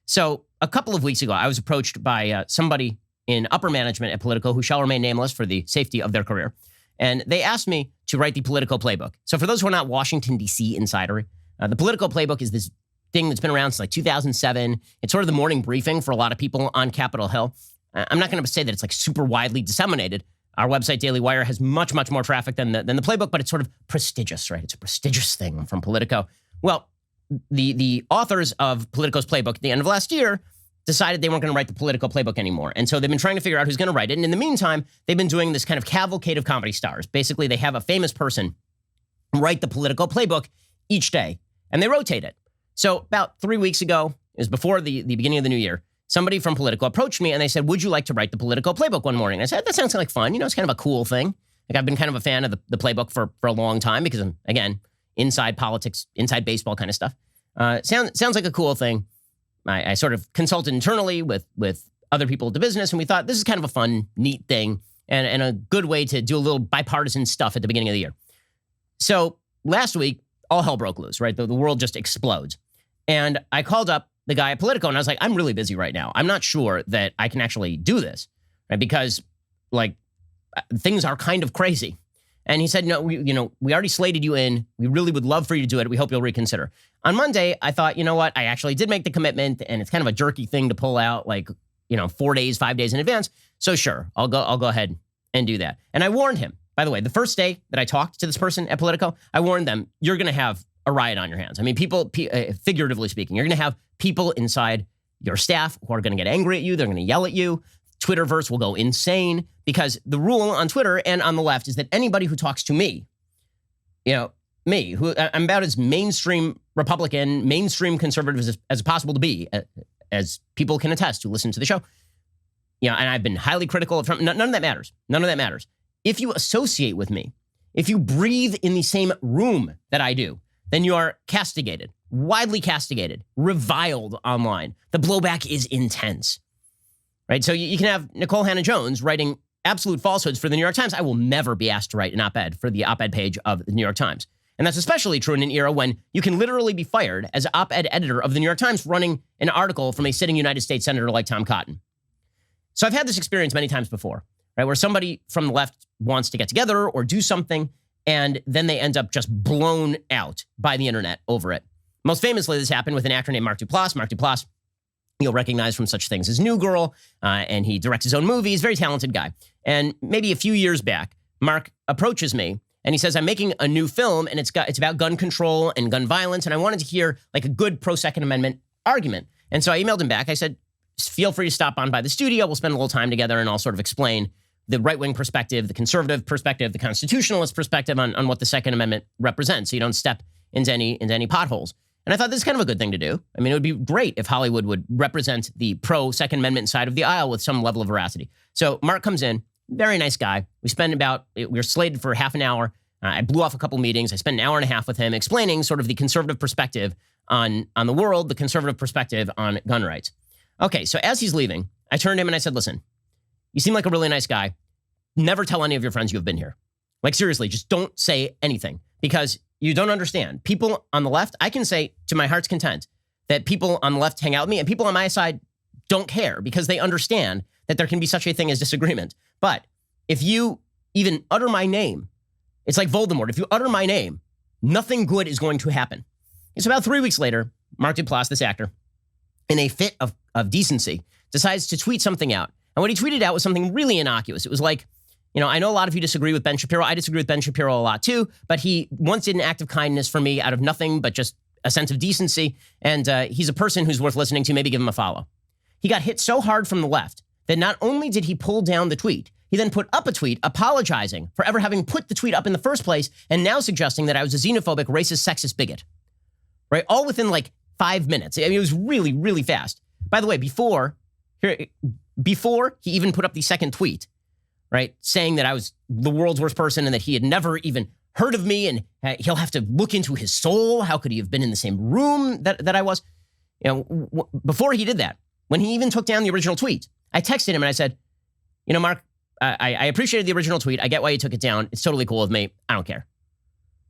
So a couple of weeks ago, I was approached by somebody in upper management at Politico who shall remain nameless for the safety of their career. And they asked me to write the Politico Playbook. So for those who are not Washington, D.C. insidery, the Politico Playbook is this thing that's been around since like 2007. It's sort of the morning briefing for a lot of people on Capitol Hill. I'm not going to say that it's like super widely disseminated. Our website, Daily Wire, has much, much more traffic than the Playbook, but it's sort of prestigious, right? It's a prestigious thing from Politico. Well, the authors of Politico's Playbook at the end of last year decided they weren't going to write the Politico Playbook anymore. And so they've been trying to figure out who's going to write it. And in the meantime, they've been doing this kind of cavalcade of comedy stars. Basically, they have a famous person write the Politico Playbook each day, and they rotate it. So about 3 weeks ago, it was before the beginning of the new year, somebody from Politico approached me and they said, would you like to write the Politico Playbook one morning? And I said, that sounds like fun. You know, it's kind of a cool thing. Like I've been kind of a fan of the Playbook for a long time because I'm, again, inside politics, inside baseball kind of stuff. Sounds like a cool thing. I sort of consulted internally with other people at the business, and we thought this is kind of a fun, neat thing and a good way to do a little bipartisan stuff at the beginning of the year. So last week, all hell broke loose, right? The world just explodes. And I called up the guy at Politico, and I was like, I'm really busy right now. I'm not sure that I can actually do this, right? Because, like, things are kind of crazy. And he said, no, we already slated you in. We really would love for you to do it. We hope you'll reconsider. On Monday, I thought, you know what? I actually did make the commitment, and it's kind of a jerky thing to pull out, like, 4 days, 5 days in advance. So sure, I'll go ahead and do that. And I warned him, by the way, the first day that I talked to this person at Politico, I warned them, you're going to have a riot on your hands. I mean, people, figuratively speaking, you're going to have people inside your staff who are going to get angry at you. They're going to yell at you. Twitterverse will go insane because the rule on Twitter and on the left is that anybody who talks to me, me, who I'm about as mainstream Republican, mainstream conservative as possible to be, as people can attest who listen to the show, and I've been highly critical of Trump. None of that matters. None of that matters. If you associate with me, if you breathe in the same room that I do, then you are castigated, widely castigated, reviled online. The blowback is intense, right? So you can have Nicole Hannah-Jones writing absolute falsehoods for the New York Times. I will never be asked to write an op-ed for the op-ed page of the New York Times. And that's especially true in an era when you can literally be fired as op-ed editor of the New York Times running an article from a sitting United States senator like Tom Cotton. So I've had this experience many times before, right? Where somebody from the left wants to get together or do something, and then they end up just blown out by the internet over it. Most famously, this happened with an actor named Mark Duplass. Mark Duplass, you'll recognize from such things as New Girl, and he directs his own movies, very talented guy. And maybe a few years back, Mark approaches me and he says, I'm making a new film and it's about gun control and gun violence, and I wanted to hear like a good pro-Second Amendment argument. And so I emailed him back. I said, feel free to stop on by the studio. We'll spend a little time together and I'll sort of explain the right-wing perspective, the conservative perspective, the constitutionalist perspective on what the Second Amendment represents, so you don't step into any potholes. And I thought this is kind of a good thing to do. I mean, it would be great if Hollywood would represent the pro-Second Amendment side of the aisle with some level of veracity. So Mark comes in, very nice guy. We were slated for half an hour. I blew off a couple meetings. I spent an hour and a half with him explaining sort of the conservative perspective on the world, the conservative perspective on gun rights. Okay, so as he's leaving, I turned to him and I said, listen, you seem like a really nice guy. Never tell any of your friends you have been here. Like, seriously, just don't say anything because you don't understand. People on the left, I can say to my heart's content that people on the left hang out with me and people on my side don't care because they understand that there can be such a thing as disagreement. But if you even utter my name, it's like Voldemort. If you utter my name, nothing good is going to happen. It's about 3 weeks later, Mark Duplass, this actor, in a fit of decency, decides to tweet something out. And what he tweeted out was something really innocuous. It was like, I know a lot of you disagree with Ben Shapiro. I disagree with Ben Shapiro a lot too, but he once did an act of kindness for me out of nothing but just a sense of decency. And he's a person who's worth listening to. Maybe give him a follow. He got hit so hard from the left that not only did he pull down the tweet, he then put up a tweet apologizing for ever having put the tweet up in the first place and now suggesting that I was a xenophobic, racist, sexist bigot. Right? All within like 5 minutes. I mean, it was really, really fast. By the way, before he even put up the second tweet, right, saying that I was the world's worst person and that he had never even heard of me and he'll have to look into his soul. How could he have been in the same room that I was? Before he did that, when he even took down the original tweet, I texted him and I said, Mark, I appreciated the original tweet. I get why you took it down. It's totally cool with me. I don't care.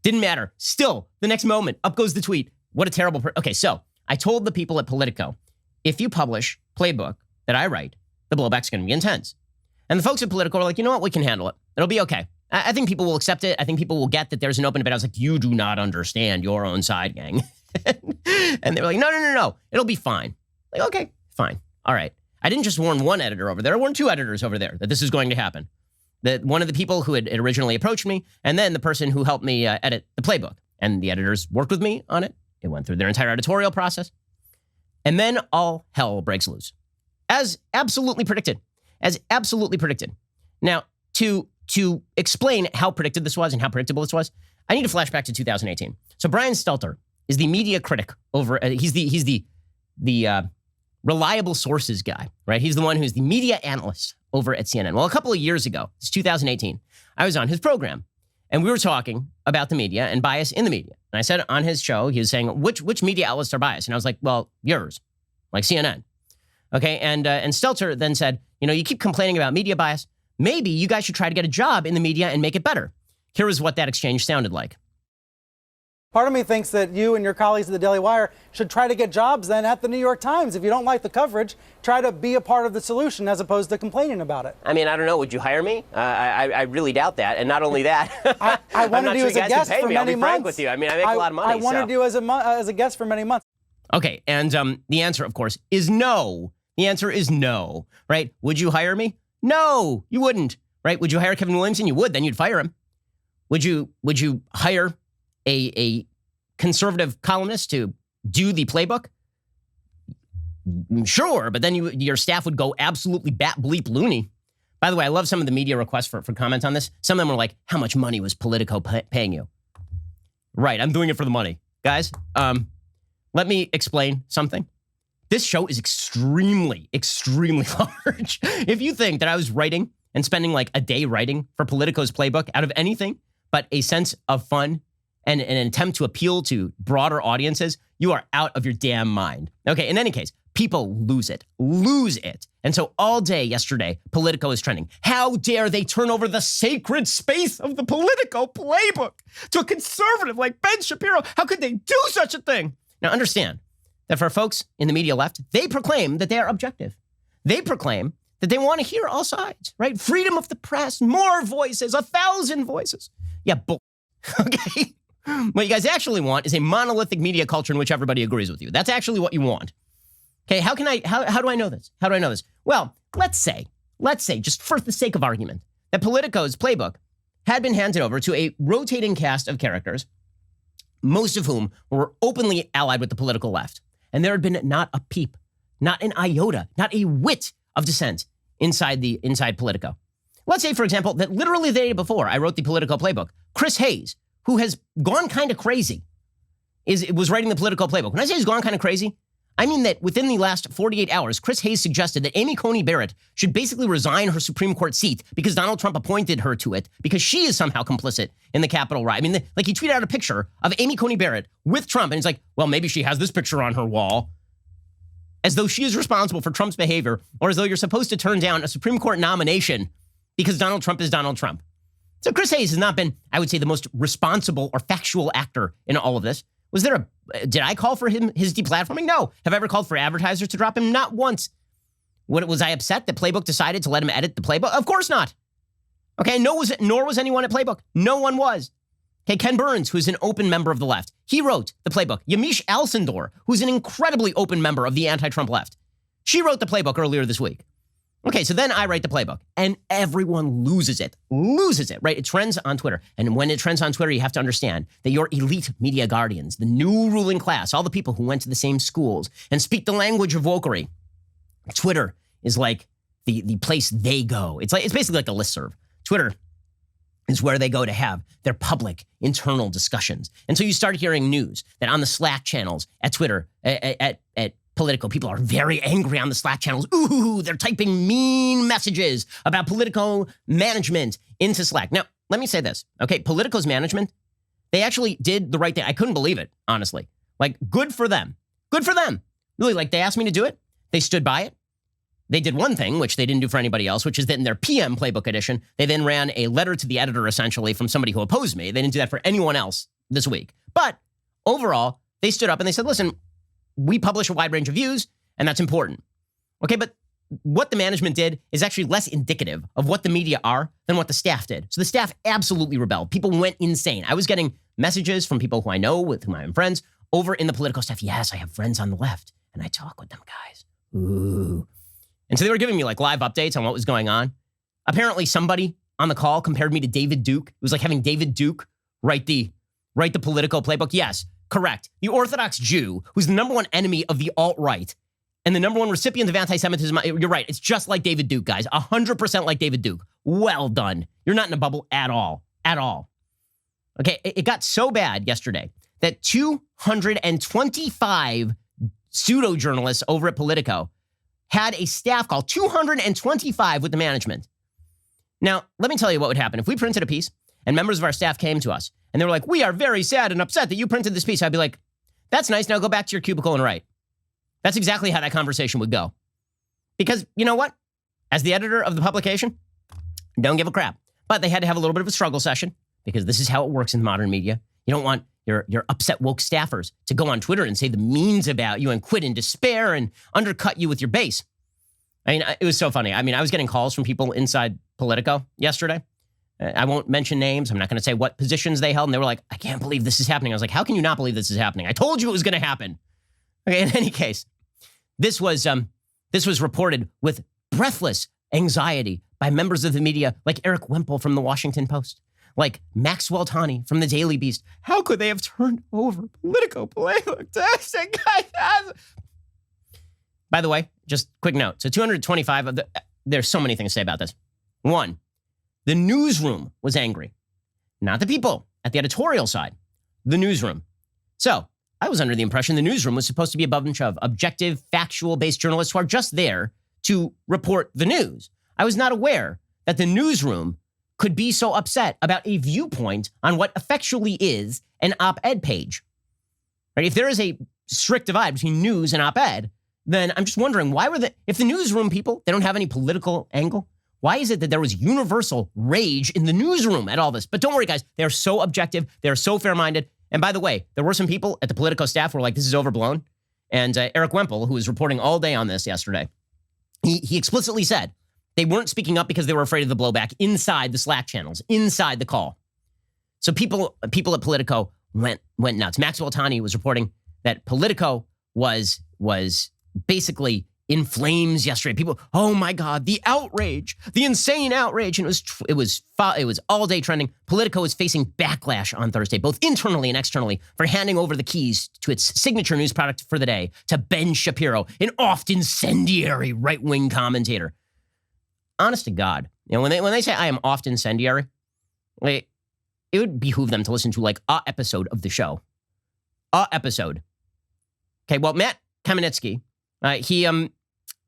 Didn't matter. Still, the next moment, up goes the tweet. What a terrible Okay, so I told the people at Politico, if you publish Playbook that I write, the blowback's going to be intense. And the folks at Politico are like, you know what? We can handle it. It'll be okay. I think people will accept it. I think people will get that there's an open debate. I was like, you do not understand your own side, gang. And they were like, no. It'll be fine. Like, okay, fine. All right. I didn't just warn one editor over there. I warned two editors over there that this is going to happen. That one of the people who had originally approached me, and then the person who helped me edit the Playbook. And the editors worked with me on it. It went through their entire editorial process. And then all hell breaks loose. As absolutely predicted. Now, to explain how predicted this was and how predictable this was, I need to flash back to 2018. So Brian Stelter is the media critic over, he's the reliable sources guy, right? He's the one who's the media analyst over at CNN. Well, a couple of years ago, it's 2018, I was on his program and we were talking about the media and bias in the media. And I said on his show, he was saying, which media outlets are biased? And I was like, well, yours, like CNN. Okay, and Stelter then said, you keep complaining about media bias. Maybe you guys should try to get a job in the media and make it better. Here is what that exchange sounded like. Part of me thinks that you and your colleagues at the Daily Wire should try to get jobs then at the New York Times. If you don't like the coverage, try to be a part of the solution as opposed to complaining about it. I mean, I don't know. Would you hire me? I really doubt that. And not only that, I wanted you as a guest for many months. I'll be frank with you. I mean, I make a lot of money. I wanted you as a guest for many months. Okay, and the answer, of course, is no. The answer is no, right? Would you hire me? No, you wouldn't, right? Would you hire Kevin Williamson? You would, then you'd fire him. Would you hire a conservative columnist to do the Playbook? Sure, but then your staff would go absolutely bat bleep loony. By the way, I love some of the media requests for comments on this. Some of them were like, how much money was Politico paying you? Right, I'm doing it for the money. Guys, let me explain something. This show is extremely, extremely large. If you think that I was writing and spending like a day writing for Politico's Playbook out of anything but a sense of fun and an attempt to appeal to broader audiences, you are out of your damn mind. Okay, in any case, people lose it. And so all day yesterday, Politico is trending. How dare they turn over the sacred space of the Politico Playbook to a conservative like Ben Shapiro? How could they do such a thing? Now understand that for folks in the media left, they proclaim that they are objective. They proclaim that they want to hear all sides, right? Freedom of the press, more voices, 1,000 voices. Yeah, okay? What you guys actually want is a monolithic media culture in which everybody agrees with you. That's actually what you want. Okay, how do I know this? How do I know this? Well, let's say, just for the sake of argument, that Politico's Playbook had been handed over to a rotating cast of characters, most of whom were openly allied with the political left. And there had been not a peep, not an iota, not a whit of dissent inside Politico. Let's say, for example, that literally the day before I wrote the Politico Playbook, Chris Hayes, who has gone kind of crazy, was writing the Politico Playbook. When I say he's gone kind of crazy, I mean that within the last 48 hours, Chris Hayes suggested that Amy Coney Barrett should basically resign her Supreme Court seat because Donald Trump appointed her to it because she is somehow complicit in the Capitol riot. I mean, like he tweeted out a picture of Amy Coney Barrett with Trump, and he's like, well, maybe she has this picture on her wall, as though she is responsible for Trump's behavior, or as though you're supposed to turn down a Supreme Court nomination because Donald Trump is Donald Trump. So Chris Hayes has not been, I would say, the most responsible or factual actor in all of this. Did I call for his deplatforming? No. Have I ever called for advertisers to drop him? Not once. Was I upset that Playbook decided to let him edit the Playbook? Of course not. Okay, nor was anyone at Playbook. No one was. Okay, Ken Burns, who's an open member of the left, he wrote the Playbook. Yamiche Alcindor, who's an incredibly open member of the anti-Trump left, she wrote the Playbook earlier this week. Okay, so then I write the Playbook, and everyone loses it, right? It trends on Twitter. And when it trends on Twitter, you have to understand that your elite media guardians, the new ruling class, all the people who went to the same schools and speak the language of wokery, Twitter is like the place they go. It's basically like a listserv. Twitter is where they go to have their public internal discussions. And so you start hearing news that on the Slack channels at Twitter, at Politico, people are very angry on the Slack channels. Ooh, they're typing mean messages about Politico management into Slack. Now, let me say this, okay? Politico's management, they actually did the right thing. I couldn't believe it, honestly. Like, good for them. Good for them. Really, like, they asked me to do it. They stood by it. They did one thing, which they didn't do for anybody else, which is that in their PM Playbook edition, they then ran a letter to the editor, essentially, from somebody who opposed me. They didn't do that for anyone else this week. But overall, they stood up and they said, listen, we publish a wide range of views, and that's important. Okay, but what the management did is actually less indicative of what the media are than what the staff did. So the staff absolutely rebelled. People went insane. I was getting messages from people who I know, with whom I'm friends, over in the Politico staff. Yes, I have friends on the left, and I talk with them guys. Ooh. And so they were giving me like live updates on what was going on. Apparently somebody on the call compared me to David Duke. It was like having David Duke write the Politico playbook. Yes, correct. The Orthodox Jew, who's the number one enemy of the alt-right and the number one recipient of anti-Semitism. You're right. It's just like David Duke, guys. 100% like David Duke. Well done. You're not in a bubble at all. At all. Okay, it got so bad yesterday that 225 pseudo-journalists over at Politico had a staff call, 225 with the management. Now, let me tell you what would happen. If we printed a piece and members of our staff came to us and they were like, we are very sad and upset that you printed this piece, I'd be like, that's nice. Now go back to your cubicle and write. That's exactly how that conversation would go. Because you know what? As the editor of the publication, don't give a crap. But they had to have a little bit of a struggle session because this is how it works in modern media. You don't want your upset woke staffers to go on Twitter and say the means about you and quit in despair and undercut you with your base. I mean, it was so funny. I mean, I was getting calls from people inside Politico yesterday. I won't mention names. I'm not going to say what positions they held. And they were like, I can't believe this is happening. I was like, how can you not believe this is happening? I told you it was going to happen. Okay, in any case, this was reported with breathless anxiety by members of the media like Eric Wemple from the Washington Post, like Maxwell Tawney from the Daily Beast. How could they have turned over Politico Playbook? By the way, just quick note. So 225 of there's so many things to say about this. One, the newsroom was angry. Not the people at the editorial side, the newsroom. So I was under the impression the newsroom was supposed to be above and shove, objective, factual-based journalists who are just there to report the news. I was not aware that the newsroom could be so upset about a viewpoint on what effectually is an op-ed page. Right? If there is a strict divide between news and op-ed, then I'm just wondering, if the newsroom people, they don't have any political angle, why is it that there was universal rage in the newsroom at all this? But don't worry, guys. They're so objective. They're so fair-minded. And by the way, there were some people at the Politico staff who were like, this is overblown. And Eric Wemple, who was reporting all day on this yesterday, he explicitly said they weren't speaking up because they were afraid of the blowback inside the Slack channels, inside the call. So people at Politico went nuts. Maxwell Tawney was reporting that Politico was basically in flames yesterday. People, oh my God, the outrage, the insane outrage. And it was all day trending. Politico is facing backlash on Thursday, both internally and externally, for handing over the keys to its signature news product for the day to Ben Shapiro, an oft incendiary right-wing commentator. Honest to God, when they say I am oft incendiary, it would behoove them to listen to like a episode of the show. A episode. Okay, well, Matt Kamenetsky,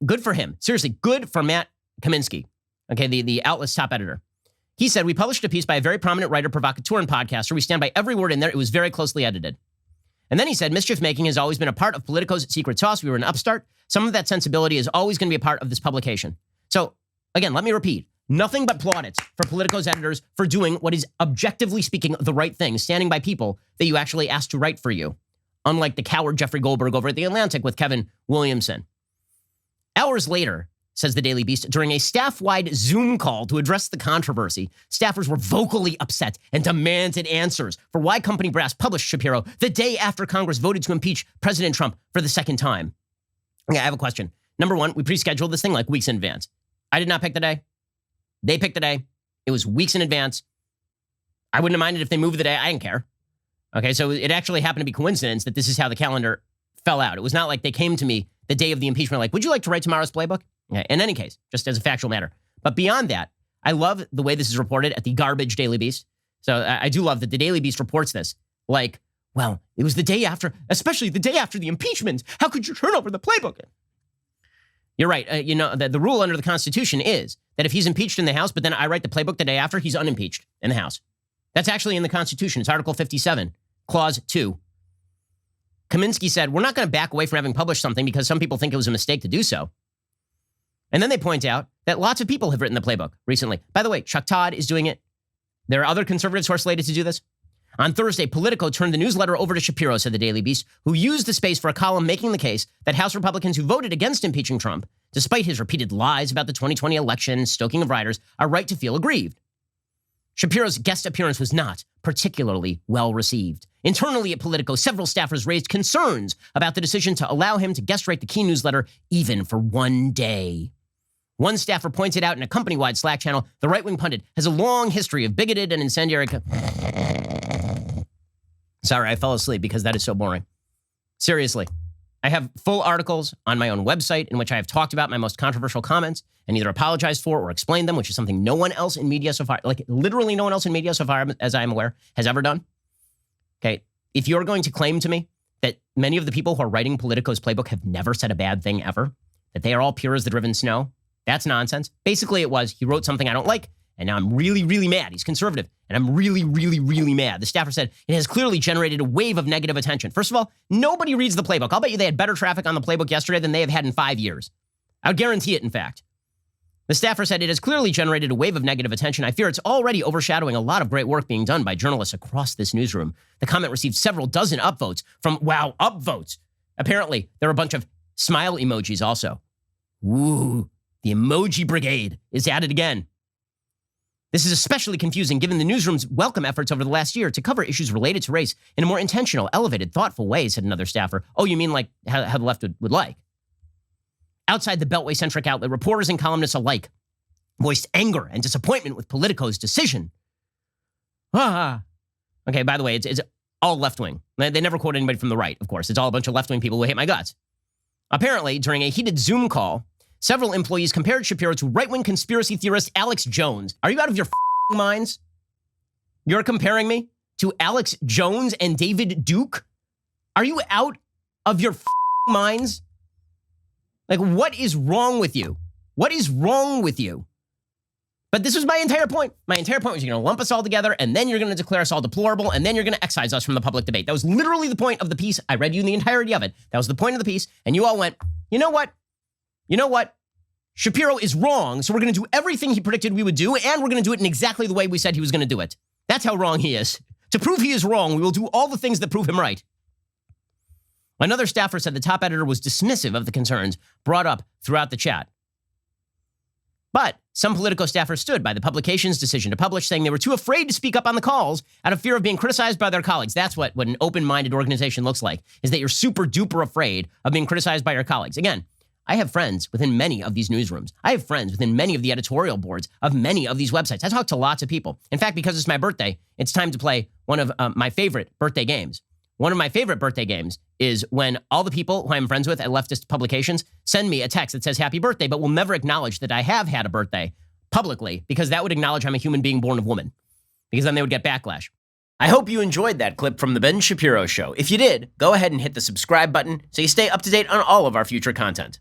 good for him. Seriously, good for Matt Kaminsky. Okay, the outlet's top editor. He said, we published a piece by a very prominent writer, provocateur, and podcaster. We stand by every word in there. It was very closely edited. And then he said, mischief making has always been a part of Politico's secret sauce. We were an upstart. Some of that sensibility is always going to be a part of this publication. So again, let me repeat. Nothing but plaudits for Politico's editors for doing what is objectively speaking the right thing, standing by people that you actually asked to write for you. Unlike the coward Jeffrey Goldberg over at The Atlantic with Kevin Williamson. Hours later, says the Daily Beast, during a staff-wide Zoom call to address the controversy, staffers were vocally upset and demanded answers for why company brass published Shapiro the day after Congress voted to impeach President Trump for the second time. Okay, I have a question. Number one, we pre-scheduled this thing like weeks in advance. I did not pick the day. They picked the day. It was weeks in advance. I wouldn't have minded if they moved the day. I didn't care. Okay, so it actually happened to be coincidence that this is how the calendar fell out. It was not like they came to me the day of the impeachment like, would you like to write tomorrow's playbook? Okay, in any case, just as a factual matter. But beyond that, I love the way this is reported at the garbage Daily Beast. So I do love that the Daily Beast reports this like, well, it was the day after, especially the day after the impeachment. How could you turn over the playbook? You're right. The rule under the Constitution is that if he's impeached in the House, but then I write the playbook the day after, he's unimpeached in the House. That's actually in the Constitution. It's Article 57. Clause 2. Kaminsky said, we're not going to back away from having published something because some people think it was a mistake to do so. And then they point out that lots of people have written the playbook recently. By the way, Chuck Todd is doing it. There are other conservatives who are slated to do this. On Thursday, Politico turned the newsletter over to Shapiro, said the Daily Beast, who used the space for a column making the case that House Republicans who voted against impeaching Trump, despite his repeated lies about the 2020 election, stoking of rioters, are right to feel aggrieved. Shapiro's guest appearance was not particularly well received. Internally at Politico, several staffers raised concerns about the decision to allow him to guest write the key newsletter even for one day. One staffer pointed out in a company-wide Slack channel, the right-wing pundit has a long history of bigoted and incendiary... Sorry, I fell asleep because that is so boring. Seriously. I have full articles on my own website in which I have talked about my most controversial comments and either apologized for or explained them, which is something no one else in media so far, like literally no one else in media so far as I am aware, has ever done. Okay, if you're going to claim to me that many of the people who are writing Politico's playbook have never said a bad thing ever, that they are all pure as the driven snow, that's nonsense. Basically, it was, he wrote something I don't like, and now I'm really, really mad. He's conservative, and I'm really, really, really mad. The staffer said, it has clearly generated a wave of negative attention. First of all, nobody reads the playbook. I'll bet you they had better traffic on the playbook yesterday than they have had in 5 years. I would guarantee it, in fact. The staffer said, it has clearly generated a wave of negative attention. I fear it's already overshadowing a lot of great work being done by journalists across this newsroom. The comment received several dozen upvotes from, wow, upvotes. Apparently, there are a bunch of smile emojis also. Ooh, the emoji brigade is at it again. This is especially confusing given the newsroom's welcome efforts over the last year to cover issues related to race in a more intentional, elevated, thoughtful way, said another staffer. Oh, you mean like how the left would like? Outside the Beltway-centric outlet, reporters and columnists alike voiced anger and disappointment with Politico's decision. Okay, by the way, it's all left-wing. They never quote anybody from the right, of course. It's all a bunch of left-wing people who hate my guts. Apparently, during a heated Zoom call, several employees compared Shapiro to right-wing conspiracy theorist Alex Jones. Are you out of your minds? You're comparing me to Alex Jones and David Duke? Are you out of your minds? Like, what is wrong with you? What is wrong with you? But this was my entire point. My entire point was you're going to lump us all together, and then you're going to declare us all deplorable, and then you're going to excise us from the public debate. That was literally the point of the piece. I read you the entirety of it. That was the point of the piece, and you all went, you know what? You know what? Shapiro is wrong, so we're going to do everything he predicted we would do, and we're going to do it in exactly the way we said he was going to do it. That's how wrong he is. To prove he is wrong, we will do all the things that prove him right. Another staffer said the top editor was dismissive of the concerns brought up throughout the chat. But some Politico staffers stood by the publication's decision to publish, saying they were too afraid to speak up on the calls out of fear of being criticized by their colleagues. That's what an open-minded organization looks like, is that you're super duper afraid of being criticized by your colleagues. Again, I have friends within many of these newsrooms. I have friends within many of the editorial boards of many of these websites. I talk to lots of people. In fact, because it's my birthday, it's time to play one of my favorite birthday games. One of my favorite birthday games is when all the people who I'm friends with at leftist publications send me a text that says happy birthday, but will never acknowledge that I have had a birthday publicly, because that would acknowledge I'm a human being born of woman, because then they would get backlash. I hope you enjoyed that clip from The Ben Shapiro Show. If you did, go ahead and hit the subscribe button so you stay up to date on all of our future content.